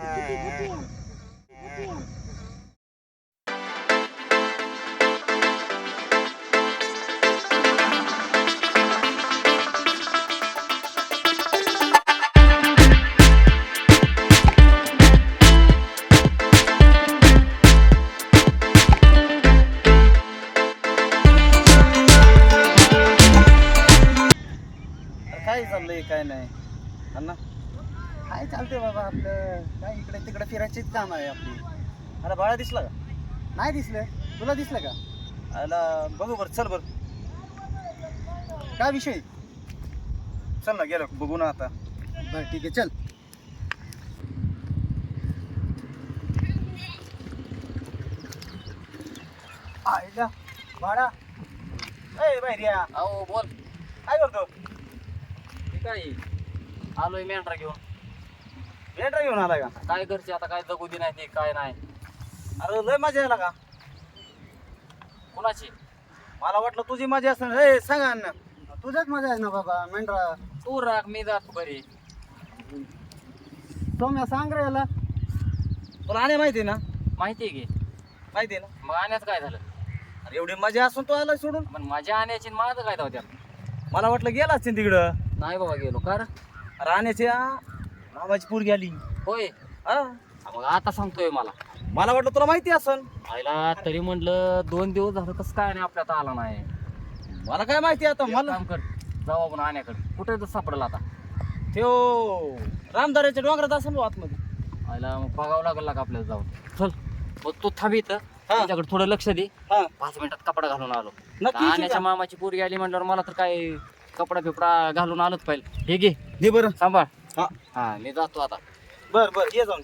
काय चाललंय काय नाही अण्णा काय चालतंय बाबा आपलं काय इकडे तिकडे फिरायचीच काम आहे आपली. अरे बाळा दिसला का? नाही दिसलं. तुला दिसलं का? आला बघू बरं चल बरं. काय विषय? चल ना गेलो बघू ना आता. बरं ठीक आहे चल. आईला बाळा ए बाहेर अहो बोल. काय करतो? ठीक आहे, आलोय मेंढरा घेऊन. मेंढरा घेऊन आला का? काय घरचे आता काय जगू दे नाही ते काय नाही. अरे लय मजा यायला का? कुणाची? मला वाटलं तुझी मजा असेल. हे सांगा अण्णा तुझ्याच मजा आहे ना बाबा मेंढरा. तू राख मी जातो घरी. सौम्या सांग रे याला. तुला आणे माहिती आहे ना? माहिती आहे की. माहिती आहे ना? मग आण्याचं काय झालं? अरे एवढी मजा असून तू आला सोडून. पण माझ्या आण्याची आणि माझं काय होत्या? मला वाटलं गेला असतील तिकडं. नाही बाबा गेलो का रे? राहण्याची मामाची पोरगी आली. होय. हा मग आता सांगतोय मला. मला वाटलं तुला माहिती असन. आईला तरी म्हटलं 2 दिवस झालं कसं काय नाही आपल्यात आला नाही. मला काय माहिती आता. एक मला काम कर, जाऊ आपण आण्याकडे. कुठे तर सापडला आता? त्यो रामदाऱ्याच्या डोंगरात असेल हो आतमध्ये. आईला मग बघावं लागेल का आपल्याला जाऊन. चल मग तू थांब इथं. हा. त्याच्याकडे थोडं लक्ष दे. हा 5 मिनिटात कपडा घालून आलो. नक्की आण्याच्या मामाची पोरगी आली म्हटल्यावर मला तर काय कपडा बिपडा घालून आलोच पाहिजे. हे घे दे बरं. सांभाळ. हा हा मी जातो आता. बर बर ये जाऊन.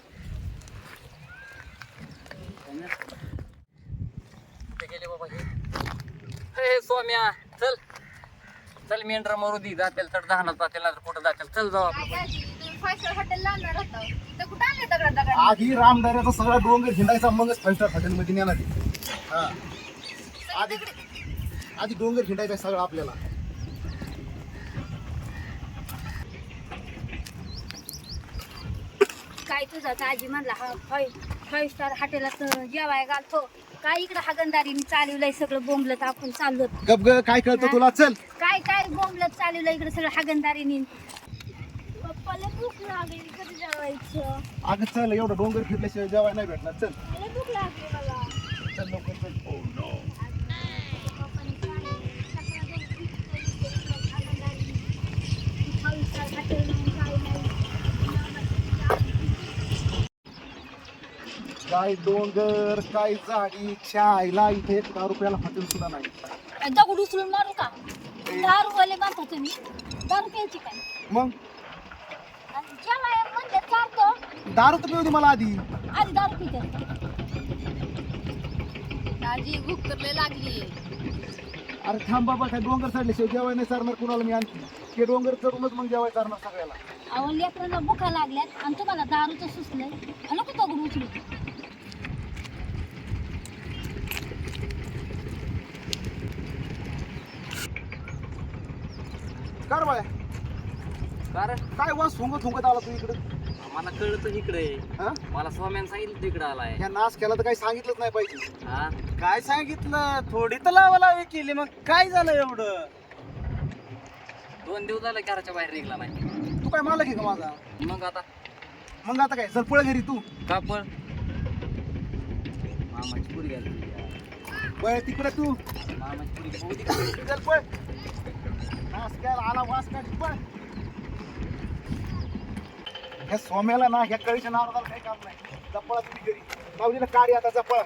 कुठे गेले बाबा हे सोम्या? चल चल मेंढरा मरू दे. जातील तर दहानात जातील ना कुठं जातील. चल जाऊ आपण. आधी रामदाऱ्याचा सगळा डोंगर हिंडायचा मगच फाईव्ह स्टार हॉटेलमध्ये नेणार आहे. हा आधी डोंगर हिंडायचा सगळं आपल्याला. काय तुझा आजी म्हणला हा फाईव्ह स्टार हॉटेलात जेवाय घालतो काय इकडं हागंदारीने चालवलंय सगळं बोंबलत आपण चाललो. गप ग काय कळतं तुला? चल. काय काय बोंबलत चालवलं इकडं सगळं हागंदारीने. पप्पाला भूक लागली कधी जेवायचं? अगं चल, एवढं डोंगर फिरल्याशिवाय जेवाय नाही भेटणार. चल मला भूक लागली मला. चल लवकर चल. काय डोंगर काय झाडी शायला इथे 10 रुपयाला हॉटेल सुद्धा नाही. दगड उचलून मारू का? दारू वाले बांधता तुम्ही दारू प्यायची काय? मग जेवाय म्हणते चालतो दारू तर पिऊ दे मला आधी. आधी दारू पिते. दाजी भूक तर लागली. अरे थांब बाबा, काय डोंगर चढल्याशिवाय जेवाय नाही चालणार कुणाला मी आणखी. ते डोंगर चढूनच मग जेवाय चालणार सगळ्याला. अहो लेकरांना भुका लागल्यात आणि तुम्हाला दारूचं सुचलंय. नको दगड उचलू. कर बाया कारण काय वास थुंकत थुंकत आला तू इकडे? मला कळलं तर इकडे. हा मला सोम्यानं सांगितलं तिकडे आलाय. या नाश केला तर काही सांगितलंच नाही पाहिजे. हा काय सांगितलं? थोडी तर लावालावी केली. मग काय झालं एवढं? 2 दिवस झाले घराच्या बाहेर निघला नाही. तू काय मालक आहे का माझा? मग आता काय चल पळ घरी तू. का पण मामाची पुरी गेली. पळ तिकडे तू. मामाची पुरी बघू दे का? चल पळ. नाश केला आला वास काढ पळ. ह्या सोम्याला ना ह्या कळीच्या नावाला काही काम नाही. जपळा तुम्ही घरी माऊलीला काढी आता जपळा.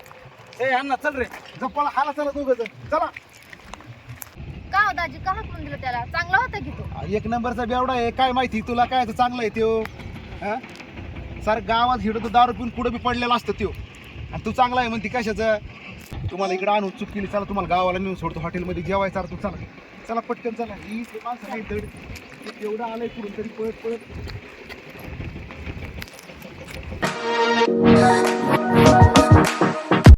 ए अण्णा चल रे. जपळा हाला चला दोघं जण चला. का हो दाजी का हाकलून दिलं त्याला? चांगला होता की तो. 1 नंबरचा बेवडा आहे. काय माहिती तुला काय चांगलं आहे त्यो? हा सार गावात हिडतो दारू पिऊन कुठं बी पडलेला असतं त्यो. आणि तू चांगला आहे म्हणती कशाचं? तुम्हाला इकडे आणून चूक केली. चला तुम्हाला गावाला नेऊन सोडतो हॉटेलमध्ये जेवायचा अर्थ. चला चला पटकन चला. ही माणसं नाही दड एवढं आलंय कुठून तरी पळत पळत.